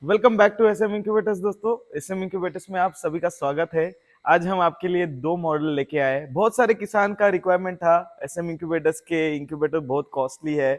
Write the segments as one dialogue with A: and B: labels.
A: Welcome back to SM incubators. दोस्तों, SM incubators में आप सभी का स्वागत है। आज हम आपके लिए दो मॉडल लेके आए। बहुत सारे किसान का रिक्वायरमेंट था। एसएम इंक्यूबेटर्स के इंक्यूबेटर बहुत कॉस्टली है,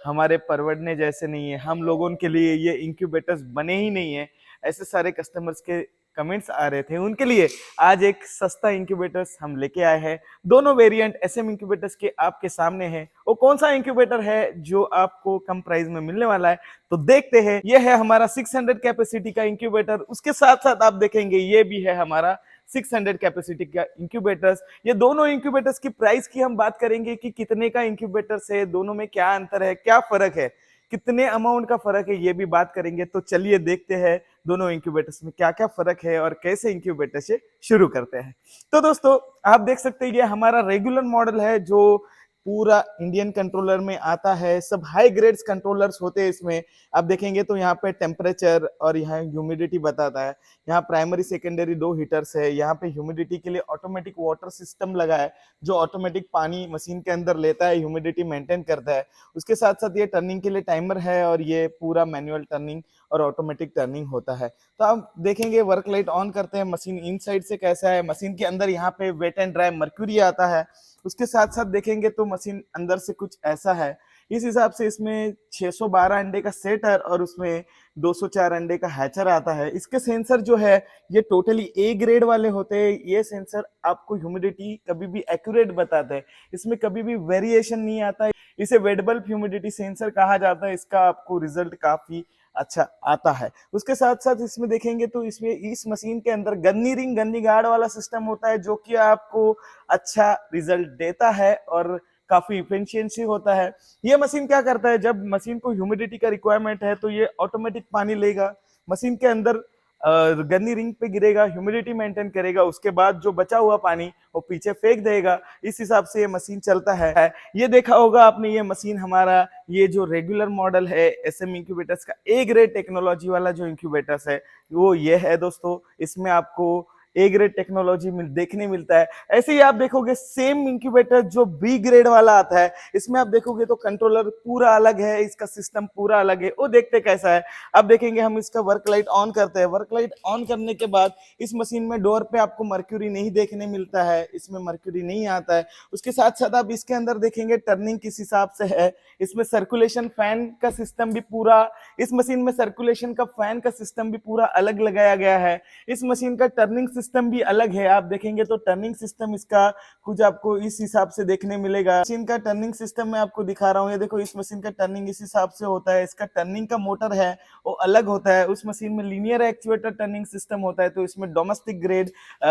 A: हमारे परवड़ने जैसे नहीं है, हम लोगों के लिए ये इंक्यूबेटर्स बने ही नहीं है, ऐसे सारे कस्टमर्स के कमेंट्स आ रहे थे। उनके लिए आज एक सस्ता इंक्यूबेटर्स हम लेके आए हैं। दोनों वेरिएंट एसएम इंक्यूबेटर्स के आपके सामने है। वो कौन सा इंक्यूबेटर है जो आपको कम प्राइस में मिलने वाला है, तो देखते हैं। ये है हमारा 600 कैपेसिटी का इंक्यूबेटर। उसके साथ साथ आप देखेंगे ये भी है हमारा 600 कैपेसिटी का इंक्यूबेटर्स। ये दोनों इंक्यूबेटर्स की प्राइस की हम बात करेंगे कि कितने का इंक्यूबेटर्स है, दोनों में क्या अंतर है, क्या फर्क है, कितने अमाउंट का फर्क है, ये भी बात करेंगे। तो चलिए देखते हैं दोनों इंक्यूबेटर्स में क्या क्या फर्क है और कैसे इंक्यूबेटर से शुरू करते हैं। तो दोस्तों, आप देख सकते हैं ये हमारा रेगुलर मॉडल है जो पूरा इंडियन कंट्रोलर में आता है। सब हाई ग्रेड्स कंट्रोलर्स होते हैं इसमें। आप देखेंगे तो यहाँ पे टेम्परेचर और यहाँ ह्यूमिडिटी बताता है। यहाँ प्राइमरी सेकेंडरी दो हीटर्स है। यहाँ पे ह्यूमिडिटी के लिए ऑटोमेटिक वाटर सिस्टम लगा है जो ऑटोमेटिक पानी मशीन के अंदर लेता है, ह्यूमिडिटी मेंटेन करता है। उसके साथ साथ ये टर्निंग के लिए टाइमर है और ये पूरा मैनुअल टर्निंग और ऑटोमेटिक टर्निंग होता है। तो आप देखेंगे वर्क लाइट ऑन करते हैं, मशीन इनसाइड से कैसा है। मशीन के अंदर यहाँ पे वेट एंड ड्राई मर्क्यूरी आता है। उसके साथ साथ देखेंगे तो मशीन अंदर से कुछ ऐसा है। इस हिसाब से इसमें 612 अंडे का सेटर और उसमें 204 अंडे का हैचर आता है। इसके सेंसर जो है ये टोटली ए ग्रेड वाले होते हैं। ये सेंसर आपको ह्यूमिडिटी कभी भी एक्यूरेट बताता है, इसमें कभी भी वेरिएशन नहीं आता है। इसे वेटेबल ह्यूमिडिटी सेंसर कहा जाता है। इसका आपको रिजल्ट काफी अच्छा आता है। उसके साथ साथ इसमें देखेंगे तो इसमें इस मशीन के अंदर गन्नी रिंग गन्नी गार्ड वाला सिस्टम होता है जो कि आपको अच्छा रिजल्ट देता है और काफी इफिशियंसी होता है। ये मशीन क्या करता है, जब मशीन को ह्यूमिडिटी का रिक्वायरमेंट है तो ये ऑटोमेटिक पानी लेगा, मशीन के अंदर गन्नी रिंग पे गिरेगा, ह्यूमिडिटी मेंटेन करेगा। उसके बाद जो बचा हुआ पानी वो पीछे फेंक देगा। इस हिसाब से ये मशीन चलता है। ये देखा होगा आपने, ये मशीन हमारा ये जो रेगुलर मॉडल है एसएम इंक्यूबेटर्स का ए ग्रेड टेक्नोलॉजी वाला जो इंक्यूबेटर्स है वो ये है दोस्तों। इसमें आपको ए ग्रेड टेक्नोलॉजी देखने मिलता है। ऐसे ही आप देखोगे सेम इंक्यूबेटर जो बी ग्रेड वाला आता है, इसमें आप देखोगे तो कंट्रोलर पूरा अलग है, इसका सिस्टम पूरा अलग है। वो देखते कैसा है, अब देखेंगे हम। इसका वर्क लाइट ऑन करते हैं। वर्क लाइट ऑन करने के बाद इस मशीन में डोर पे आपको मर्क्यूरी नहीं देखने मिलता है, इसमें मर्क्यूरी नहीं आता है। उसके साथ साथ आप इसके अंदर देखेंगे टर्निंग किस हिसाब से है। इसमें सर्कुलेशन फैन का सिस्टम भी पूरा, इस मशीन में सर्कुलेशन का फैन का सिस्टम भी पूरा अलग लगाया गया है। इस मशीन का टर्निंग सिस्टम भी अलग है। आप देखेंगे तो टर्निंग सिस्टम इसका कुछ आपको इस हिसाब से देखने मिलेगा। मशीन का टर्निंग सिस्टम मैं आपको दिखा रहा हूँ। ये देखो, इस मशीन का टर्निंग इस हिसाब से होता है। इसका टर्निंग का मोटर है वो अलग होता है। उस मशीन में लीनियर एक्चुएटर टर्निंग सिस्टम होता है, तो इसमें domestic grade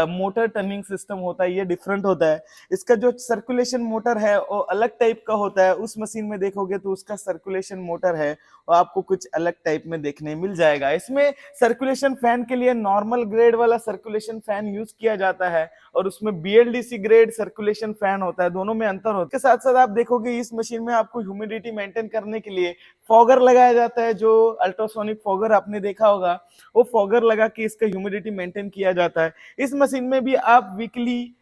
A: motor turning system होता है, ये डिफरेंट होता है। इसका जो सर्कुलेशन मोटर है वो अलग टाइप का होता है। उस मशीन में देखोगे तो उसका सर्कुलेशन मोटर है वो आपको कुछ अलग टाइप में देखने मिल जाएगा। इसमें सर्कुलेशन फैन के लिए नॉर्मल ग्रेड वाला सर्कुलेशन फैन यूज किया जाता है और उसमें बीएलडीसी ग्रेड सर्कुलेशन फैन होता है। दोनों में अंतर होता है। इसके साथ साथ आप देखोगे इस मशीन में आपको ह्यूमिडिटी मेंटेन करने के लिए फॉगर लगाया जाता है। जो अल्ट्रासोनिक फॉगर आपने देखा होगा, वो फॉगर लगा के इसका ह्यूमिडिटी मेंटेन किया जाता है। इस मशीन में भी आप वीकली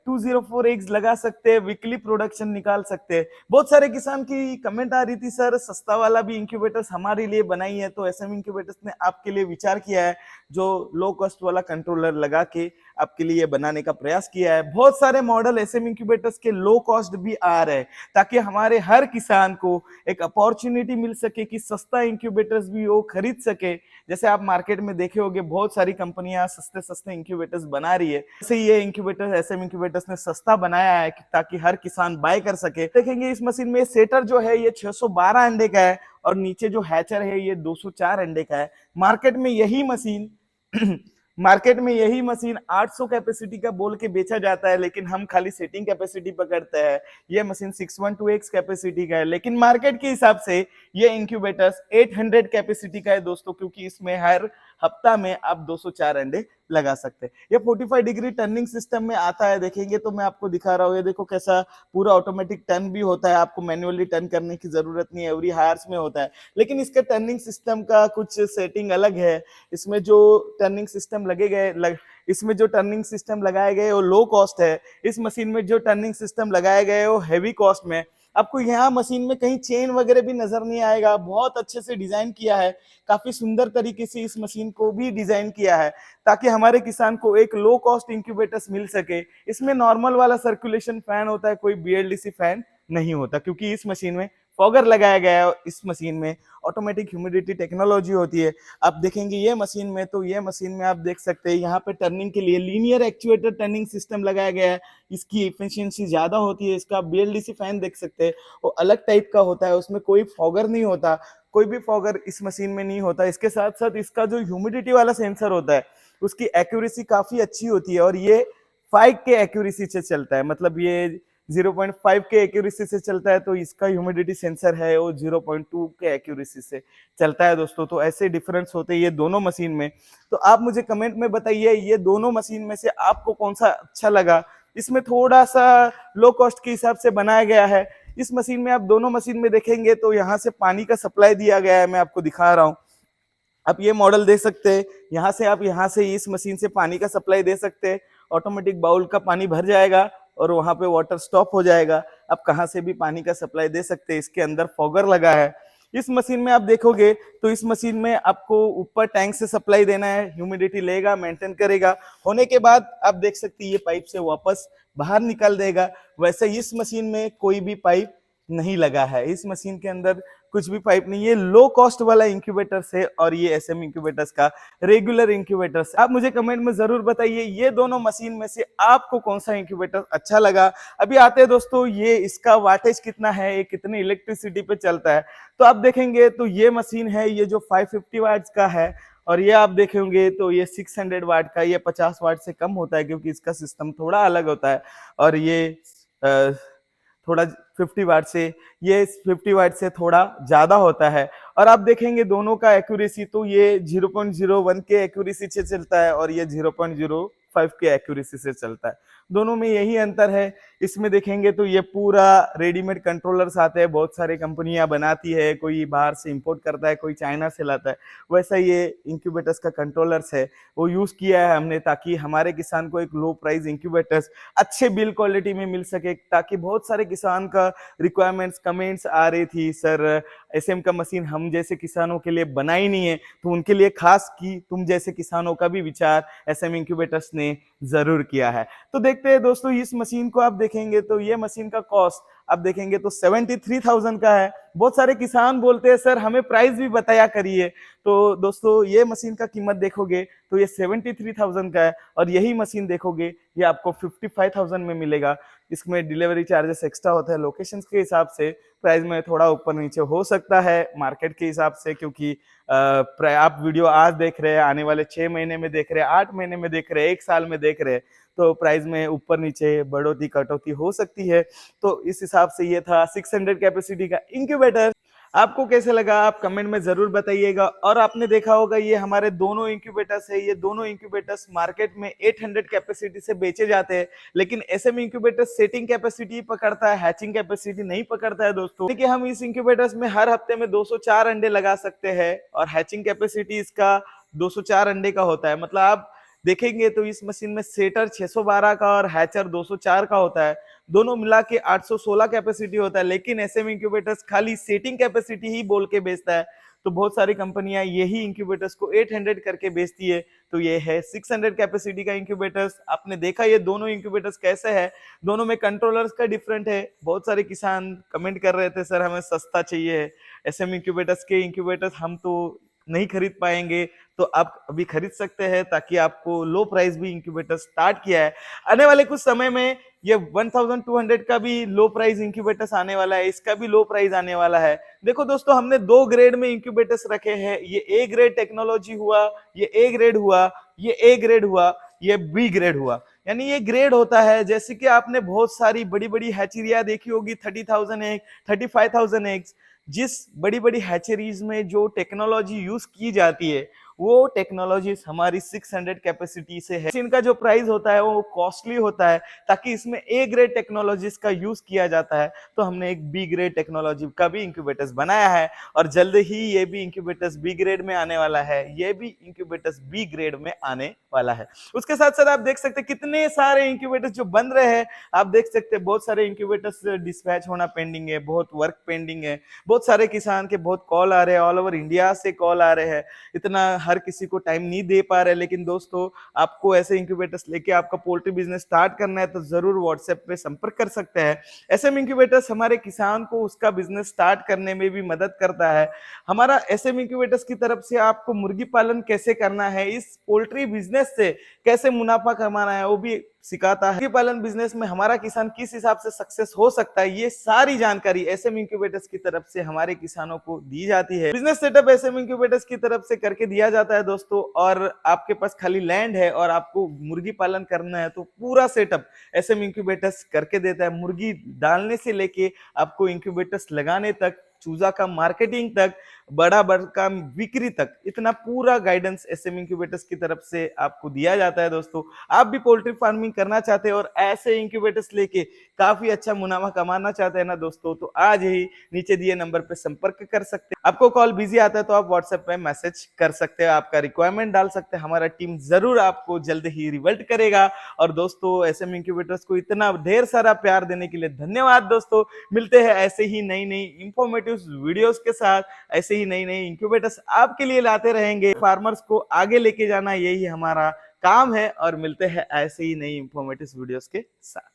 A: 204 एग्स लगा सकते हैं, वीकली प्रोडक्शन निकाल सकते हैं। बहुत सारे किसान की कमेंट आ रही थी, सर सस्ता वाला भी इंक्यूबेटर्स हमारे लिए बनाई है। तो एसएम इंक्यूबेटर्स ने आपके लिए विचार किया है, जो लो कॉस्ट वाला कंट्रोलर लगा के आपके लिए बनाने का प्रयास किया है। बहुत सारे मॉडल एसएम इंक्यूबेटर्स के लो कॉस्ट भी आ रहे हैं ताकि हमारे हर किसान को एक अपॉर्चुनिटी मिल सके कि सस्ता इंक्यूबेटर्स भी वो खरीद सके। जैसे आप मार्केट में देखे होंगे बहुत सारी कंपनियां सस्ते सस्ते इंक्यूबेटर्स बना रही है, जैसे ये इंक्यूबेटर एसएम इंक्यूबेटर्स ने सस्ता बनाया है ताकि हर किसान बाय कर सके। देखेंगे इस मशीन में सेटर जो है ये 612 अंडे का है और नीचे जो हैचर है ये 204 अंडे का है। मार्केट में यही मशीन मार्केट में यही मशीन 800 कैपेसिटी का बोल के बेचा जाता है, लेकिन हम खाली सेटिंग कैपेसिटी पकड़ते हैं। ये मशीन 612x कैपेसिटी का है, लेकिन मार्केट के हिसाब से ये इंक्यूबेटर्स 800 कैपेसिटी का है दोस्तों, क्योंकि इसमें हर हफ्ता में आप 204 अंडे लगा सकते हैं। ये 45 डिग्री टर्निंग सिस्टम में आता है। देखेंगे तो मैं आपको दिखा रहा हूँ, ये देखो कैसा पूरा ऑटोमेटिक टर्न भी होता है। आपको मैन्युअली टर्न करने की जरूरत नहीं है, एवरी हार्स में होता है। लेकिन इसका टर्निंग सिस्टम का कुछ सेटिंग अलग है। इसमें जो टर्निंग सिस्टम इसमें जो टर्निंग सिस्टम लगाए गए वो लो कॉस्ट है। इस मशीन में जो टर्निंग सिस्टम लगाए गए वो हैवी कॉस्ट में। आपको यहाँ मशीन में कहीं चेन वगैरह भी नजर नहीं आएगा। बहुत अच्छे से डिजाइन किया है, काफी सुंदर तरीके से इस मशीन को भी डिजाइन किया है ताकि हमारे किसान को एक लो कॉस्ट इंक्यूबेटर्स मिल सके। इसमें नॉर्मल वाला सर्कुलेशन फैन होता है, कोई बीएलडीसी फैन नहीं होता, क्योंकि इस मशीन में फॉगर लगाया गया है। इस मशीन में ऑटोमेटिक ह्यूमिडिटी टेक्नोलॉजी होती है। आप देखेंगे ये मशीन में, तो ये मशीन में आप देख सकते हैं यहाँ पे टर्निंग के लिए लीनियर एक्चुएटर टर्निंग सिस्टम लगाया गया है। इसकी इफिशियंसी ज्यादा होती है। इसका बीएलडीसी फैन देख सकते हैं, वो अलग टाइप का होता है, उसमें कोई फॉगर नहीं होता, कोई भी फॉगर इस मशीन में नहीं होता। इसके साथ साथ इसका जो ह्यूमिडिटी वाला सेंसर होता है उसकी एक्यूरेसी काफी अच्छी होती है, और ये 5 के एक्यूरेसी से चलता है। मतलब ये 0.5 के एक्यूरेसी से चलता है, तो इसका ह्यूमिडिटी सेंसर है वो 0.2 के एक्यूरेसी से चलता है दोस्तों। तो ऐसे डिफरेंस होते हैं ये दोनों मशीन में। तो आप मुझे कमेंट में बताइए ये दोनों मशीन में से आपको कौन सा अच्छा लगा। इसमें थोड़ा सा लो कॉस्ट के हिसाब से बनाया गया है। इस मशीन में आप दोनों मशीन में देखेंगे तो यहाँ से पानी का सप्लाई दिया गया है, मैं आपको दिखा रहा हूँ। आप ये मॉडल देख सकते हैं, यहाँ से इस मशीन से पानी का सप्लाई दे सकते हैं। ऑटोमेटिक बाउल का पानी भर जाएगा और वहां पे वाटर स्टॉप हो जाएगा। आप कहाँ से भी पानी का सप्लाई दे सकते हैं। इसके अंदर फॉगर लगा है। इस मशीन में आप देखोगे तो इस मशीन में आपको ऊपर टैंक से सप्लाई देना है, ह्यूमिडिटी लेगा, मेंटेन करेगा। होने के बाद आप देख सकते हैं ये पाइप से वापस बाहर निकाल देगा। वैसे इस मशीन में कोई भी पाइप नहीं लगा है। इस मशीन के अंदर कुछ भी पाइप नहीं है। लो कॉस्ट वाला इंक्यूबेटर्स है और ये एसएम इंक्यूबेटर्स का रेगुलर इंक्यूबेटर्स। आप मुझे कमेंट में जरूर बताइए ये दोनों मशीन में से आपको कौन सा इंक्यूबेटर अच्छा लगा। अभी आते हैं दोस्तों, ये इसका वाटेज कितना है, ये कितनी इलेक्ट्रिसिटी पे चलता है। तो आप देखेंगे तो ये मशीन है, ये जो 550 वाट्स का है, और ये आप देखेंगे तो ये 600 वाट का, ये 50 वाट से कम होता है क्योंकि इसका सिस्टम थोड़ा अलग होता है। और ये थोड़ा 50 वाट से, ये 50 वाट से थोड़ा ज्यादा होता है। और आप देखेंगे दोनों का एक्यूरेसी, तो ये 0.01 के एक्यूरेसी से चलता है और ये 0.05 के एक्यूरेसी से चलता है। दोनों में यही अंतर है। इसमें देखेंगे तो ये पूरा रेडीमेड कंट्रोलर्स आते हैं, बहुत सारी कंपनियां बनाती है, कोई बाहर से इंपोर्ट करता है, कोई चाइना से लाता है। वैसा ये इंक्यूबेटर्स का कंट्रोलर्स है, वो यूज किया है हमने ताकि हमारे किसान को एक लो प्राइस इंक्यूबेटर्स अच्छे बिल क्वालिटी में मिल सके। ताकि बहुत सारे किसान का रिक्वायरमेंट्स कमेंट्स आ रही थी, सर एसएम का मशीन हम जैसे किसानों के लिए बनाई नहीं है, तो उनके लिए खास की तुम जैसे किसानों का भी विचार एसएम इंक्यूबेटर्स ने जरूर किया है। तो देखते हैं दोस्तों, इस मशीन को आप देखेंगे तो ये मशीन का कॉस्ट आप देखेंगे तो 73,000 का है। बहुत सारे किसान बोलते हैं सर हमें प्राइस भी बताया करिए। तो दोस्तों ये मशीन का कीमत देखोगे तो ये 73,000 का है, और यही मशीन देखोगे ये आपको 55,000 में मिलेगा। इसमें डिलीवरी चार्जेस एक्स्ट्रा होता है। लोकेशन के हिसाब से प्राइस में थोड़ा ऊपर नीचे हो सकता है मार्केट के हिसाब से, क्योंकि आप वीडियो आज देख रहे हैं, आने वाले 6 महीने में देख रहे हैं, 8 महीने में देख रहे हैं, 1 साल में देख रहे हैं, तो प्राइस में ऊपर नीचे बढ़ोतरी कटौती हो सकती है। तो इस हिसाब से ये था 600 कैपेसिटी का इंक्यूबेटर। आपको कैसे लगा आप कमेंट में जरूर बताइएगा। और आपने देखा होगा ये हमारे दोनों इंक्यूबेटर्स है, ये दोनों इंक्यूबेटर्स मार्केट में 800 कैपेसिटी से बेचे जाते हैं, लेकिन एसएम इंक्यूबेटर सेटिंग कैपेसिटी पकड़ता है, हैचिंग कैपेसिटी नहीं पकड़ता है दोस्तों। देखिए हम इस इंक्यूबेटर्स में हर हफ्ते में 204 अंडे लगा सकते हैं, और हैचिंग कैपेसिटी इसका 204 अंडे का होता है। मतलब आप देखेंगे तो इस मशीन में सेटर 612 का और हैचर 204 का होता है। दोनों मिला के 816 कैपेसिटी होता है, लेकिन एसएम इंक्यूबेटर्स खाली सेटिंग कैपेसिटी ही बोल के बेचता है। तो बहुत सारी कंपनियां यही इंक्यूबेटर्स को 800 करके बेचती है। तो ये है 600 कैपेसिटी का इंक्यूबेटर्स। आपने देखा ये दोनों इंक्यूबेटर्स कैसे है, दोनों में कंट्रोलर्स का डिफरेंट है। बहुत सारे किसान कमेंट कर रहे थे सर हमें सस्ता चाहिए एसएम इंक्यूबेटर्स के इंक्यूबेटर्स हम तो नहीं खरीद पाएंगे। तो आप अभी खरीद सकते हैं ताकि आपको लो प्राइस भी इंक्यूबेटर स्टार्ट किया है। आने वाले कुछ समय में ये 1200 का भी लो प्राइस इंक्यूबेटर्स आने वाला है, इसका भी लो प्राइस आने वाला है। देखो दोस्तों हमने 2 ग्रेड में इंक्यूबेटर्स रखे हैं, ये ए ग्रेड टेक्नोलॉजी हुआ, ये ए ग्रेड हुआ, ये ए ग्रेड हुआ, ये बी ग्रेड हुआ। यानी ये ग्रेड होता है, जैसे कि आपने बहुत सारी बड़ी बड़ी हैचरिया देखी होगी 30,000 एग, 35,000 एग्स। जिस बड़ी बड़ी हैचरीज में जो टेक्नोलॉजी यूज की जाती है वो टेक्नोलॉजीज हमारी 600 कैपेसिटी से है। इनका जो प्राइस होता है वो कॉस्टली होता है, ताकि इसमें ए ग्रेड टेक्नोलॉजीज का यूज किया जाता है। तो हमने एक बी ग्रेड टेक्नोलॉजी का भी इंक्यूबेटर्स बनाया है, और जल्द ही ये भी इंक्यूबेटर्स बी ग्रेड में आने वाला है, ये भी इंक्यूबेटर्स बी ग्रेड में आने वाला है। उसके साथ साथ आप देख सकते हैं कितने सारे इंक्यूबेटर्स जो बन रहे हैं। आप देख सकते हैं बहुत सारे इंक्यूबेटर्स डिस्पैच होना पेंडिंग है, बहुत वर्क पेंडिंग है। बहुत सारे किसान के बहुत कॉल आ रहे हैं, ऑल ओवर इंडिया से कॉल आ रहे हैं। इतना हर किसी को टाइम नहीं दे पा रहे, लेकिन दोस्तों आपको ऐसे इंक्यूबेटर्स लेके आपका पोल्ट्री बिजनेस स्टार्ट करना है तो जरूर व्हाट्सएप पे संपर्क कर सकते हैं। एसएम इंक्यूबेटर्स हमारे किसान को उसका बिजनेस स्टार्ट करने में भी मदद करता है। हमारा एसएम इंक्यूबेटर्स की तरफ से आपको मुर्गी पालन कैसे करना है, इस पोल्ट्री बिजनेस से कैसे मुनाफा कमाना है, वो भी सिखाता है। मुर्गी पालन बिजनेस में हमारा किसान किस हिसाब से सक्सेस हो सकता है, ये सारी जानकारी एसएम इंक्यूबेटर्स की तरफ से हमारे किसानों को दी जाती है। बिजनेस सेटअप एसएम इंक्यूबेटर्स की तरफ से करके दिया जाता है दोस्तों। और आपके पास खाली लैंड है और आपको मुर्गी पालन करना है तो पूरा सेटअप एसएम इंक्यूबेटर्स करके देता है। मुर्गी डालने से लेके आपको इंक्यूबेटर्स लगाने तक, चूजा का मार्केटिंग तक, बड़ा का बिक्री तक, इतना पूरा गाइडेंस एसएम इंक्यूबेटर्स की तरफ से आपको दिया जाता है दोस्तों। आप भी पोल्ट्री फार्मिंग करना चाहते हैं और ऐसे इंक्यूबेटर्स लेके काफी अच्छा मुनाफा कमाना चाहते हैं ना दोस्तों, तो आज ही नीचे दिए नंबर पे संपर्क कर सकते हैं। आपको कॉल बिजी आता है तो आप व्हाट्सएप पे मैसेज कर सकते हैं, आपका रिक्वायरमेंट डाल सकते हैं, हमारा टीम जरूर आपको जल्द ही रिवर्ट करेगा। और दोस्तों एसएम इंक्यूबेटर्स को इतना ढेर सारा प्यार देने के लिए धन्यवाद दोस्तों। मिलते हैं ऐसे ही नई नई इंफॉर्मेटिव वीडियोस के साथ, ऐसे ही नई नई इंक्यूबेटर्स आपके लिए लाते रहेंगे। फार्मर्स को आगे लेके जाना यही हमारा काम है, और मिलते हैं ऐसे ही नई इंफॉर्मेटिव वीडियोस के साथ।